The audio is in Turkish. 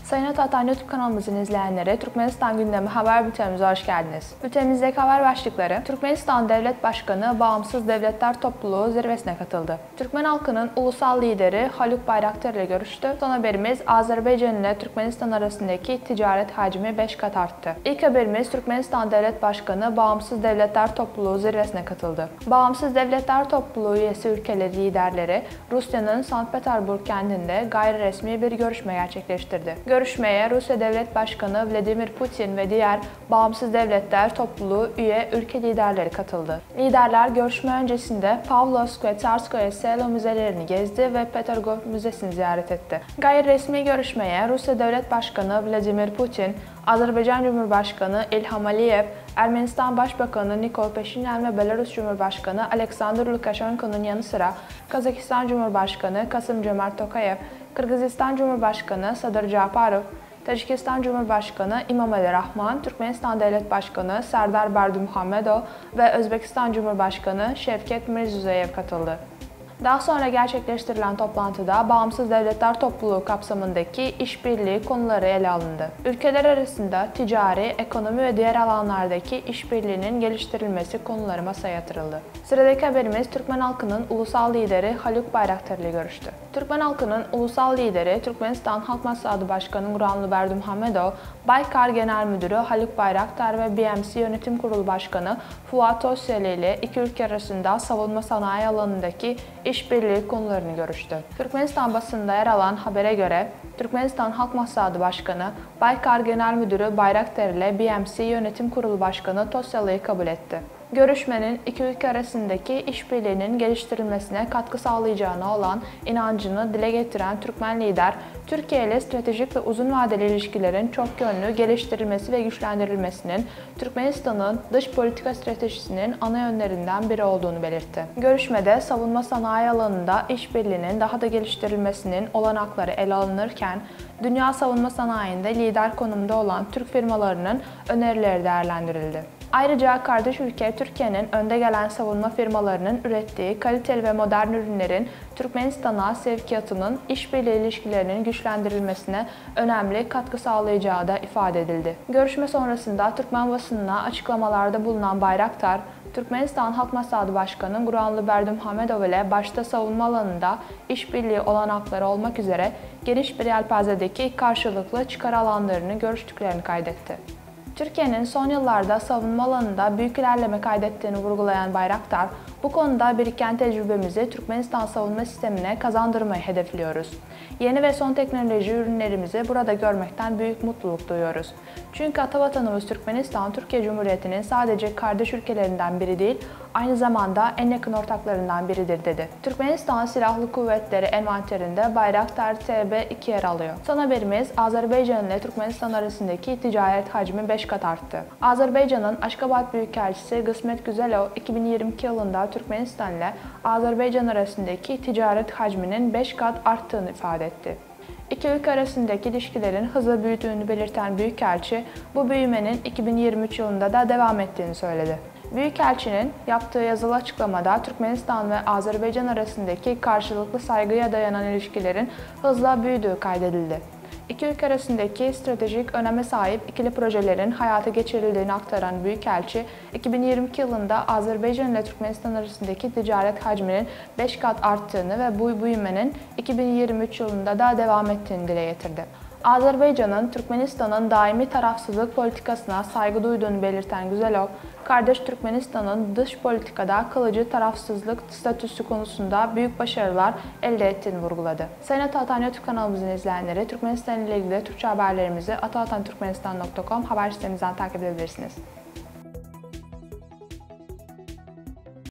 Sayın Atatan YouTube kanalımızın izleyenleri, Türkmenistan gündemi haber bültenimize hoş geldiniz. Bültenimizdeki haber başlıkları: Türkmenistan Devlet Başkanı Bağımsız Devletler Topluluğu zirvesine katıldı. Türkmen halkının ulusal lideri Haluk Bayraktar ile görüştü. Son haberimiz, Azerbaycan ile Türkmenistan arasındaki ticaret hacmi 5 kat arttı. İlk haberimiz, Türkmenistan Devlet Başkanı Bağımsız Devletler Topluluğu zirvesine katıldı. Bağımsız Devletler Topluluğu üyesi ülkeleri liderleri Rusya'nın Sankt Petersburg kentinde gayri resmi bir görüşme gerçekleştirdi. Görüşmeye Rusya Devlet Başkanı Vladimir Putin ve diğer bağımsız devletler topluluğu üye ülke liderleri katıldı. Liderler görüşme öncesinde Pavlovsk ve Tsarskoye Selo müzelerini gezdi ve Petergov Müzesi'ni ziyaret etti. Gayri resmi görüşmeye Rusya Devlet Başkanı Vladimir Putin, Azerbaycan Cumhurbaşkanı İlham Aliyev, Ermenistan Başbakanı Nikol Paşinyan ve Belarus Cumhurbaşkanı Alexander Lukashenko'nun yanı sıra Kazakistan Cumhurbaşkanı Kasım-Jomart Tokayev, Kırgızistan Cumhurbaşkanı Sadır Japarov, Tacikistan Cumhurbaşkanı İmomali Rahman, Türkmenistan Devlet Başkanı Serdar Berdimuhamedov ve Özbekistan Cumhurbaşkanı Şevket Mirziyoyev katıldı. Daha sonra gerçekleştirilen toplantıda Bağımsız Devletler Topluluğu kapsamındaki işbirliği konuları ele alındı. Ülkeler arasında ticari, ekonomi ve diğer alanlardaki işbirliğinin geliştirilmesi konuları masaya yatırıldı. Sıradaki haberimiz, Türkmen halkının ulusal lideri Haluk Bayraktar ile görüştü. Türkmen halkının ulusal lideri Türkmenistan Halk Maslahatı Başkanı Guranlı Berdimuhamedov, Baykar Genel Müdürü Haluk Bayraktar ve BMC Yönetim Kurulu Başkanı Fuat Osyali ile iki ülke arasında savunma sanayi alanındaki işbirliği konularını görüştü. Türkmenistan basınında yer alan habere göre, Türkmenistan Halk Maslahatı Başkanı Baykar Genel Müdürü Bayraktar ile BMC Yönetim Kurulu Başkanı Tosyalı'yı kabul etti. Görüşmenin iki ülke arasındaki işbirliğinin geliştirilmesine katkı sağlayacağına olan inancını dile getiren Türkmen lider, Türkiye ile stratejik ve uzun vadeli ilişkilerin çok yönlü geliştirilmesi ve güçlendirilmesinin Türkmenistan'ın dış politika stratejisinin ana yönlerinden biri olduğunu belirtti. Görüşmede savunma sanayi alanında işbirliğinin daha da geliştirilmesinin olanakları ele alınırken, dünya savunma sanayinde lider konumda olan Türk firmalarının önerileri değerlendirildi. Ayrıca kardeş ülke Türkiye'nin önde gelen savunma firmalarının ürettiği kaliteli ve modern ürünlerin Türkmenistan'a sevkiyatının işbirliği ilişkilerinin güçlendirilmesine önemli katkı sağlayacağı da ifade edildi. Görüşme sonrasında Türkmen basınına açıklamalarda bulunan Bayraktar, Türkmenistan Halk Maslahatı Başkanı Guranlı Berdimuhamedov ile başta savunma alanında işbirliği olanakları olmak üzere geniş bir yelpazedeki karşılıklı çıkar alanlarını görüştüklerini kaydetti. Türkiye'nin son yıllarda savunma alanında büyük ilerleme kaydettiğini vurgulayan Bayraktar, bu konuda biriken tecrübemizi Türkmenistan savunma sistemine kazandırmayı hedefliyoruz. Yeni ve son teknoloji ürünlerimizi burada görmekten büyük mutluluk duyuyoruz. Çünkü atavatanımız Türkmenistan, Türkiye Cumhuriyeti'nin sadece kardeş ülkelerinden biri değil, aynı zamanda en yakın ortaklarından biridir dedi. Türkmenistan Silahlı Kuvvetleri envanterinde Bayraktar TB2 yer alıyor. Son haberimiz, Azerbaycan ile Türkmenistan arasındaki ticaret hacmi 5 kat arttı. Azerbaycan'ın Aşgabat Büyükelçisi Kısmet Güzelov, 2022 yılında Türkmenistan ile Azerbaycan arasındaki ticaret hacminin 5 kat arttığını ifade etti. İki ülke arasındaki ilişkilerin hızla büyüdüğünü belirten Büyükelçi, bu büyümenin 2023 yılında da devam ettiğini söyledi. Büyükelçinin yaptığı yazılı açıklamada Türkmenistan ve Azerbaycan arasındaki karşılıklı saygıya dayanan ilişkilerin hızla büyüdüğü kaydedildi. İki ülke arasındaki stratejik öneme sahip ikili projelerin hayata geçirildiğini aktaran Büyükelçi, 2022 yılında Azerbaycan ile Türkmenistan arasındaki ticaret hacminin 5 kat arttığını ve bu büyümenin 2023 yılında da devam ettiğini dile getirdi. Azerbaycan'ın Türkmenistan'ın daimi tarafsızlık politikasına saygı duyduğunu belirten Güzelov, kardeş Türkmenistan'ın dış politikada kalıcı tarafsızlık statüsü konusunda büyük başarılar elde ettiğini vurguladı. Sayın Atatan YouTube kanalımızın izleyenleri, Türkmenistan ile ilgili Türkçe haberlerimizi atatanturkmenistan.com haber sitemizden takip edebilirsiniz.